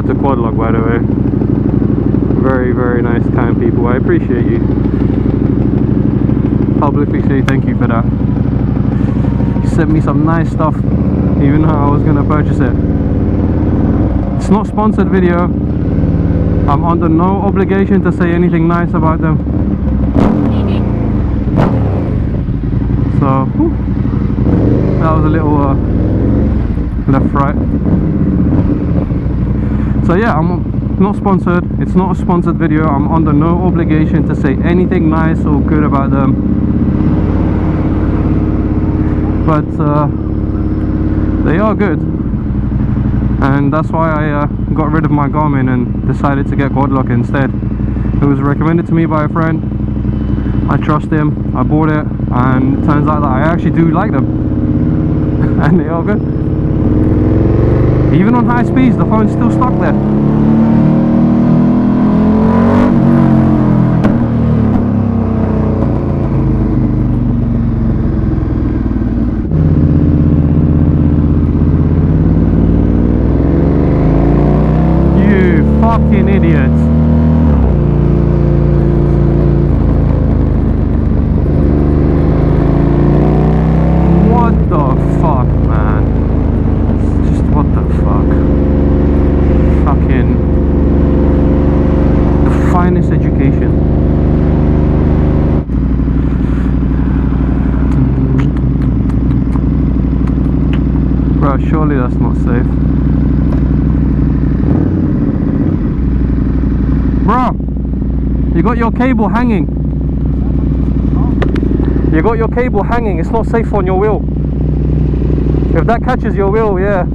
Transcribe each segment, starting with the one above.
out to Quadlock, by the way. Very, very nice, kind people. I appreciate you. Publicly say thank you for that. You sent me some nice stuff, even though I was gonna purchase it. It's not sponsored video. I'm under no obligation to say anything nice about them. So, whew, that was a little left right. So yeah, I'm not sponsored. It's not a sponsored video. I'm under no obligation to say anything nice or good about them. But they are good, and that's why I got rid of my Garmin and decided to get Quadlock instead. It was recommended to me by a friend. I trust him. I bought it, and it turns out that I actually do like them. And they are good. Even on high speeds, the phone's still stuck there. You fucking idiots. Surely that's not safe. Bro, you got your cable hanging. You got your cable hanging. It's not safe on your wheel. If that catches your wheel, yeah.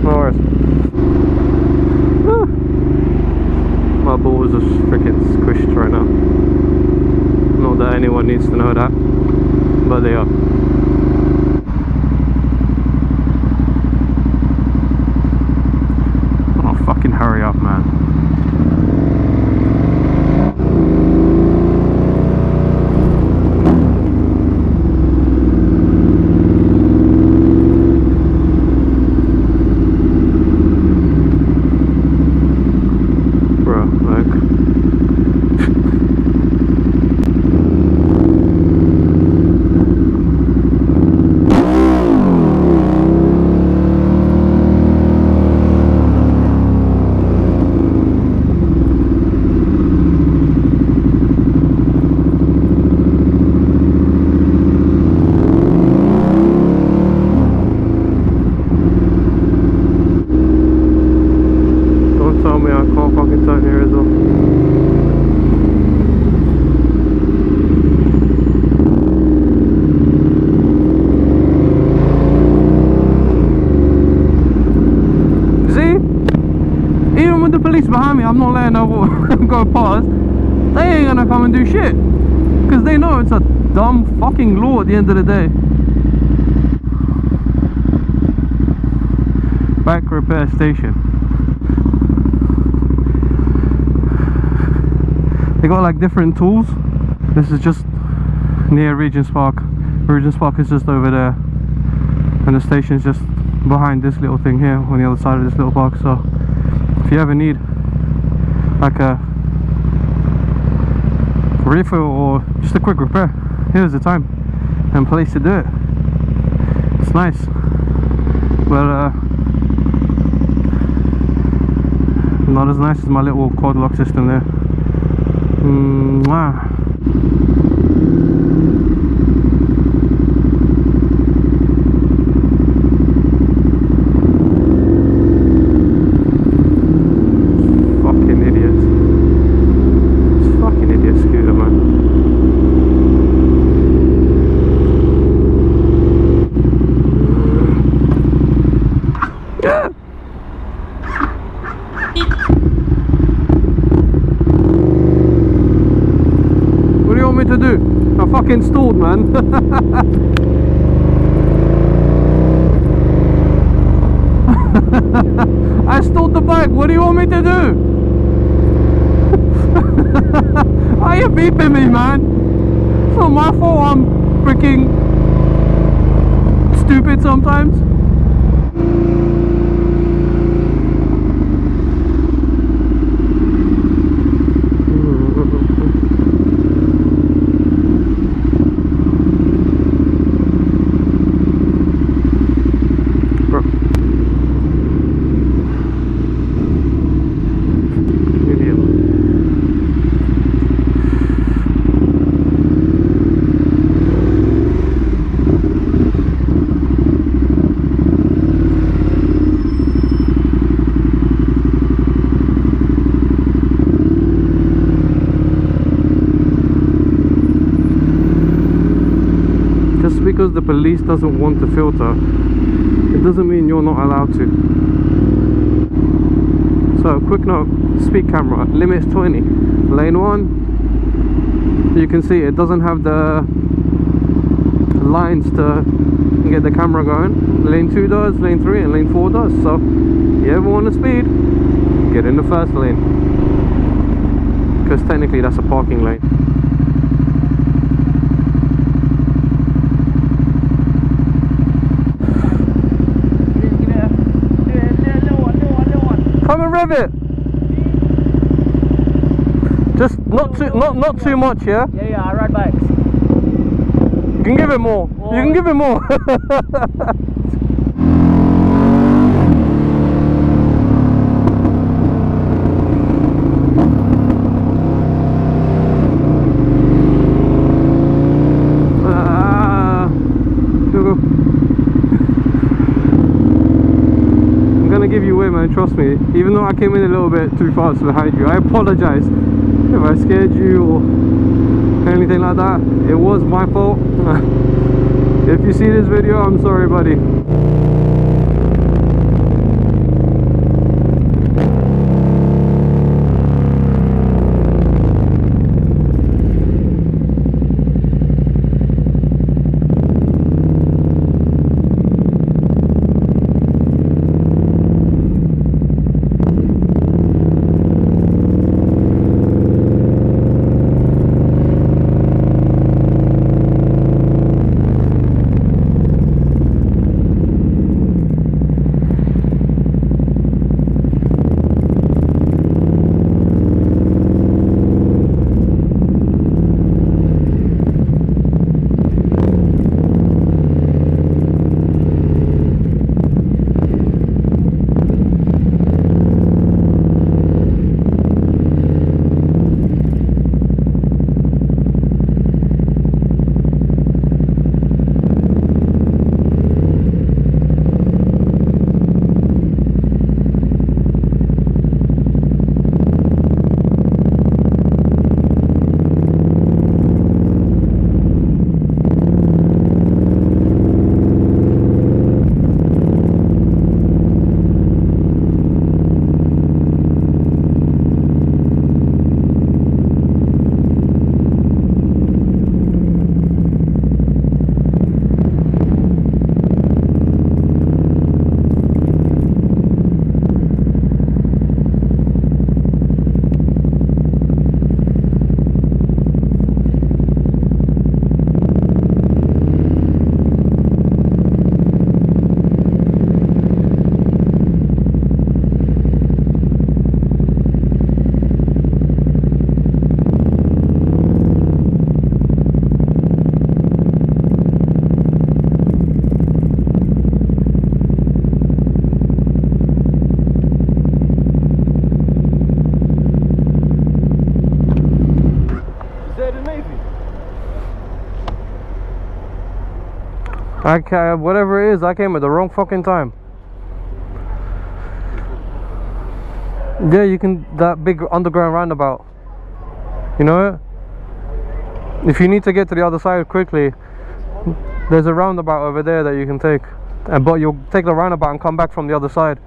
No worries. My balls are freaking squished right now. Not that anyone needs to know that, but they are. Hurry up, man. Bro, look. Behind me, I'm not letting them go past. They ain't gonna come and do shit, because they know it's a dumb fucking law at the end of the day. Back repair station. They got like different tools. This is just near Regent's Park. Regent's Park is just over there, and the station is just behind this little thing here on the other side of this little park. So if you ever need like a refill or just a quick repair, here's the time and place to do it. It's nice, but not as nice as my little quad lock system there. To do? I fucking stalled, man. I stalled the bike. What do you want me to do? Why are you beeping me, man? It's not my fault I'm freaking stupid sometimes. police doesn't want to filter, it doesn't mean you're not allowed to. So quick note, speed camera, limit's 20. Lane 1, you can see it doesn't have the lines to get the camera going. Lane 2 does, lane 3 and lane 4 does. So you ever want to speed, get in the first lane, because technically that's a parking lane. Come and rev it. Just not too much, yeah? Yeah, I ride bikes. You can give it more. Oh. You can give it more. I'm gonna give you way, man, trust me. Even though I came in a little bit too fast behind you, I apologize if I scared you or anything like that. It was my fault. If you see this video, I'm sorry, buddy. Whatever it is, I came at the wrong fucking time. Yeah, you can, that big underground roundabout. You know it? If you need to get to the other side quickly, there's a roundabout over there that you can take. But you'll take the roundabout and come back from the other side.